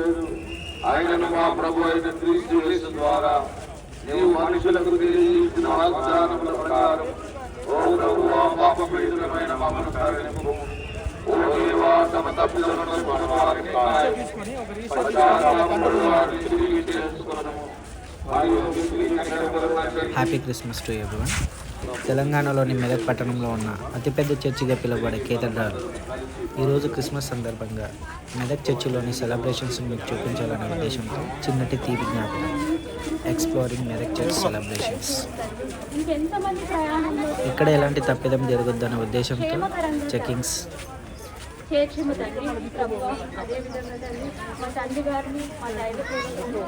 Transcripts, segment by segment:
లేదు. ఆయనను మా ప్రభు అయిన క్రీస్తు యేసు ద్వారా నీవు మనుషులకు తెలియజేసిన వాగ్దానముల ప్రకారం ఓ ప్రభువా పాపపీడితులమైన మమ్మల్ని కరుణింపు. ఓ దేవా తమ తప్పులను మనవారికి వారిని తిరిగి చేసుకొనుము. Happy Christmas to everyone. తెలంగాణలోని మెదక్ పట్టణంలో ఉన్న అతిపెద్ద చర్చిగా పిలువబడే కేథడ్రాల్ ఈరోజు క్రిస్మస్ సందర్భంగా మెదక్ చర్చిలోని సెలబ్రేషన్స్ మీకు చూపించాలనే ఉద్దేశంతో చిన్నటి తీపి జ్ఞాపకం ఎక్స్ప్లోరింగ్ మెదక్ చర్చ్ సెలబ్రేషన్స్. ఇక్కడ ఎలాంటి తప్పిదం జరగొద్దనే ఉద్దేశంతో చెకింగ్స్. చేర్చుము తండ్రి ప్రభువా, అదేవిధంగా తండ్రి మా తండ్రి గారిని మా దైవ పూర్వకులు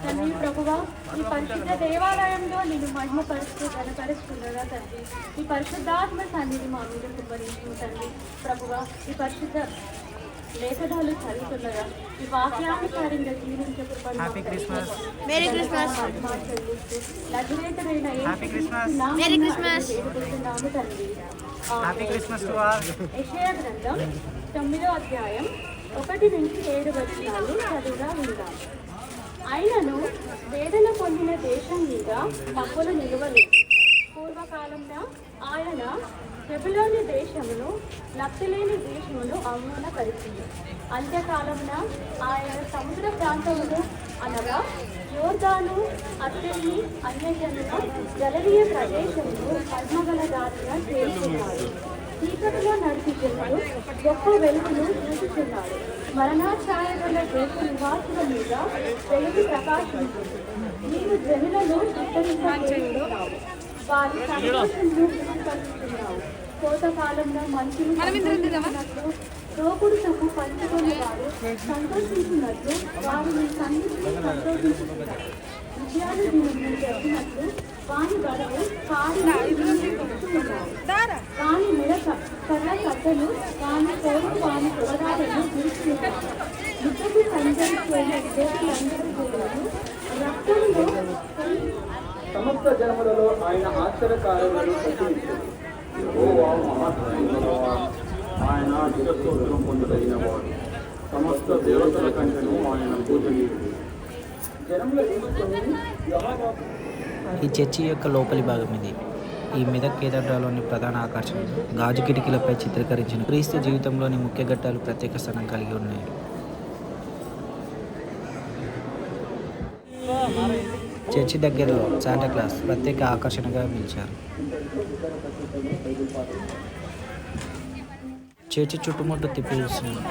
తండ్రి ప్రభువా, ఈ పరిశుద్ధ దేవాలయంలో నేను మహిమపరుస్తూ ఘనపరుస్తుండగా తండ్రి ఈ పరిశుద్ధాత్మ సన్నిధి మా మీద కుమ్మరించు తండ్రి ప్రభువా. ఈ పరిశుద్ధ లేఖనాలు చదువుతుండగా ఈ వాక్యానుసారంగా జీవించే యెషయా గ్రంథం 9వ అధ్యాయం 1 నుంచి 7 వచనాలు చదువుగా విందాం. ఆయనను వేదన పొందిన దేశం మీద తప్పులు నిలవలేదు. పూర్వకాలంలో ఆయన బబులోను దేశమును లబ్ధిలేని దేశమును అవమానపరిచింది. అంత్యకాలమున ఆయన సముద్ర ప్రాంతమును అనగా యోర్దాను అత్తిని అన్యజనుల జలనీయ ప్రదేశమును పద్మగల దారిగా చేరుకున్నాడు. చీకటిలో నడుచుచున్నాడు, గొప్ప వెలుగును చూచుచున్నాడు. మరణాఛాయగల దేశ నివాసుల మీద వెలుగు ప్రకాశించింది. నీవు జనులను ఉత్తరింపజేస్తున్నావు, వారి సంతోషంను విలుపరుస్తున్నావు. కోతకాలంలో మనుషులు రోగుడు సొమ్ము పంచుకొని వారు సంతోషించినట్లు వారిని సంతోషించుతున్నారు. విజయాలు దీనిని జరిగినట్లు వాని గడవు వాని మెడక కర్ర కట్టలు వాని కోరు వాని పొగడాలను విరుచుకున్నారు. యుద్ధకు సంచరించిన విదేశీయులందరూ కూడాను రక్తంలో సమస్త జనములలో ఆయన ఆశ్చర్యకార్యములను ప్రచురించారు. యెహోవా మహాత్ముడైనవాడు, ఆయన చిరస్తోత్రం పొందదగినవాడు. సమస్త దేవతల కంటేను ఆయన పూజనీయుడు. జనముల తీసుకొని ఈ చర్చి యొక్క లోపలి భాగం ఇది. ఈ మెదక్ కేథడ్రాల్లోని ప్రధాన ఆకర్షణ గాజు కిటికీలపై చిత్రీకరించిన క్రీస్తు జీవితంలోని ముఖ్య ఘట్టాలు ప్రత్యేక స్థానం కలిగి ఉన్నాయి. చర్చి దగ్గరలో శాంటాక్లాస్ ప్రత్యేక ఆకర్షణగా నిలిచారు. చర్చి చుట్టుముట్టు తిప్పి చూస్తున్నారు.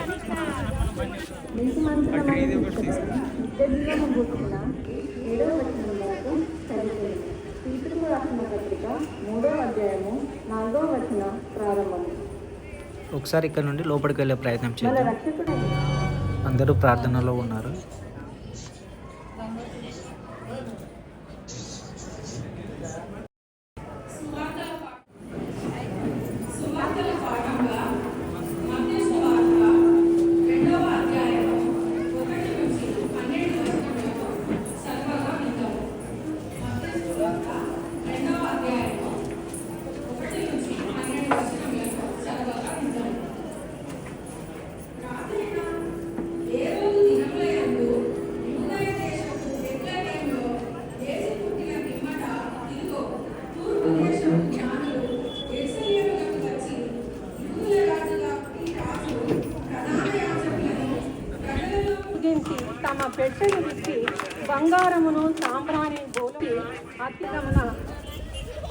ఒకసారి ఇక్కడ నుండి లోపలికి వెళ్ళే ప్రయత్నం చేద్దాం. అందరూ ప్రార్థనలో ఉన్నారు. తమ పెట్టెను విప్పి బంగారమును సాంబ్రాణి బోలి అత్యుతమున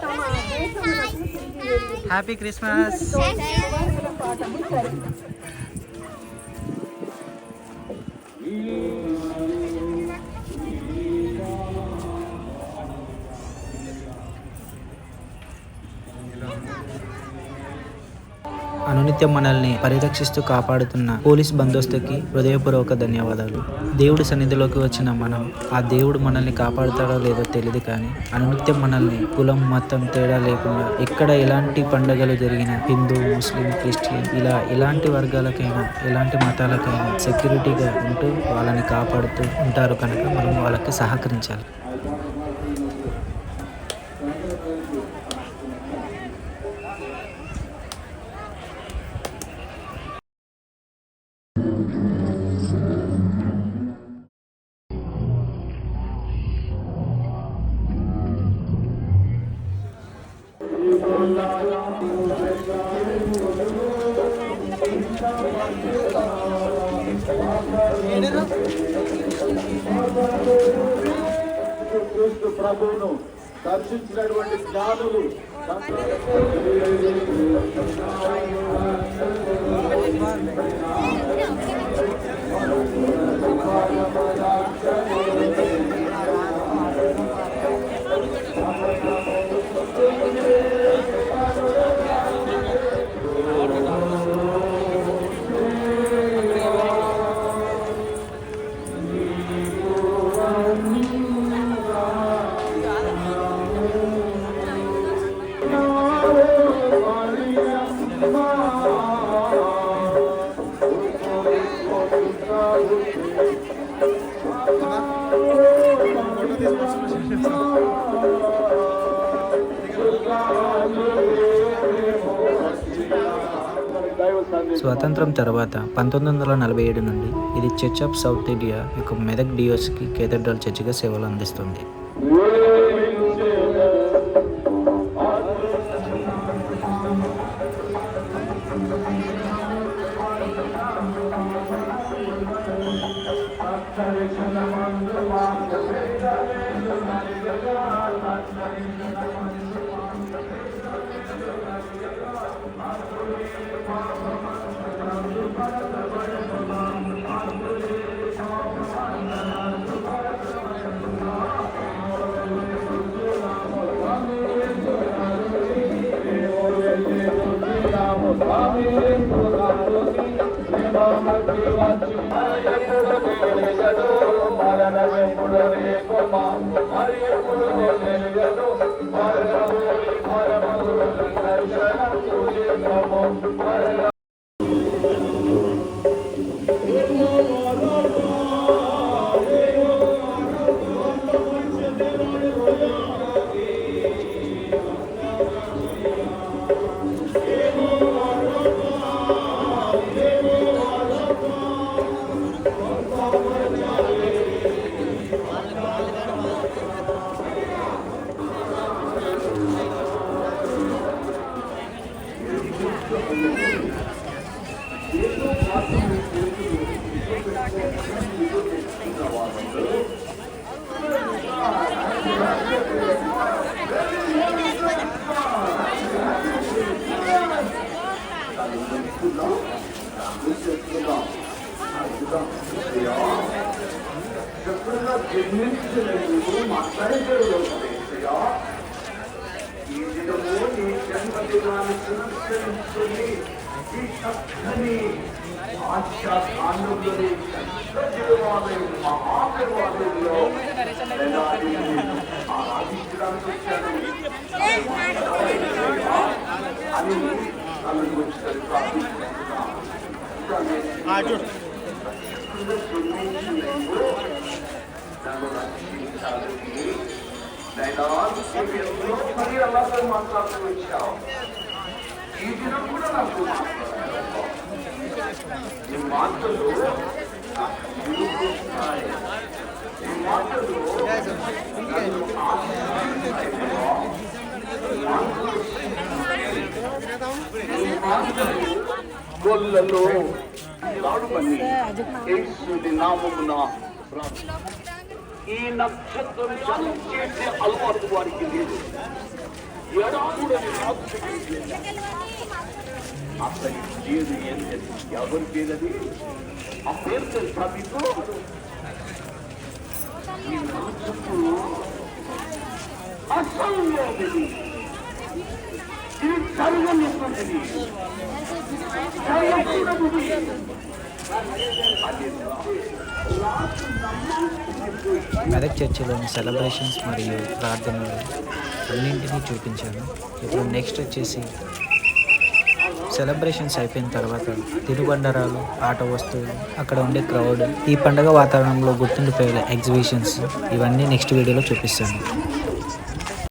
తమ దేశమునకు తిరిగి వెళ్ళి హ్యాపీ క్రిస్మస్. పాటలు జరిగింది. అనునిత్యం మనల్ని పరిరక్షిస్తూ కాపాడుతున్న పోలీస్ బందోబస్తుకి హృదయపూర్వక ధన్యవాదాలు. దేవుడి సన్నిధిలోకి వచ్చిన మనం ఆ దేవుడు మనల్ని కాపాడుతాడో లేదో తెలియదు, కానీ అనునిత్యం మనల్ని కులం మతం తేడా లేకుండా ఎక్కడ ఎలాంటి పండుగలు జరిగినా హిందూ ముస్లిం క్రిస్టియన్ ఇలా ఎలాంటి వర్గాలకైనా ఎలాంటి మతాలకైనా సెక్యూరిటీగా ఉంటూ వాళ్ళని కాపాడుతూ ఉంటారు. కనుక మనం వాళ్ళకి సహకరించాలి. యేసుక్రీస్తు ప్రభువును దర్శించినటువంటి జ్ఞానులు స్వాతంత్రం తర్వాత 1947 నుండి ఇది చర్చ్ ఆఫ్ సౌత్ ఇండియా యొక్క మెదక్ డియోస్కి కేథడ్రల్ చర్చిగా సేవలు అందిస్తుంది. గొల్లలో యేసుని నామమున ఈ నక్షత్రం చేసే అలవాటు వారికి లేదు. అతని పేరు ఏంటది? ఎవరి పేరది? ఆ పేరు తెలుసా మీకు? ఈ నక్షత్రం అసంభవది, ఇది జరగనిటువంటిది, మెదక్ చర్చిలోని సెలబ్రేషన్స్ మరియు ప్రార్థనలు అన్నింటినీ చూపించాను. ఇప్పుడు నెక్స్ట్ వచ్చేసి సెలబ్రేషన్స్ అయిపోయిన తర్వాత తినుబండరాలు, ఆట వస్తువులు, అక్కడ ఉండే క్రౌడ్, ఈ పండగ వాతావరణంలో గుర్తుండిపోయే ఎగ్జిబిషన్స్, ఇవన్నీ నెక్స్ట్ వీడియోలో చూపిస్తాను.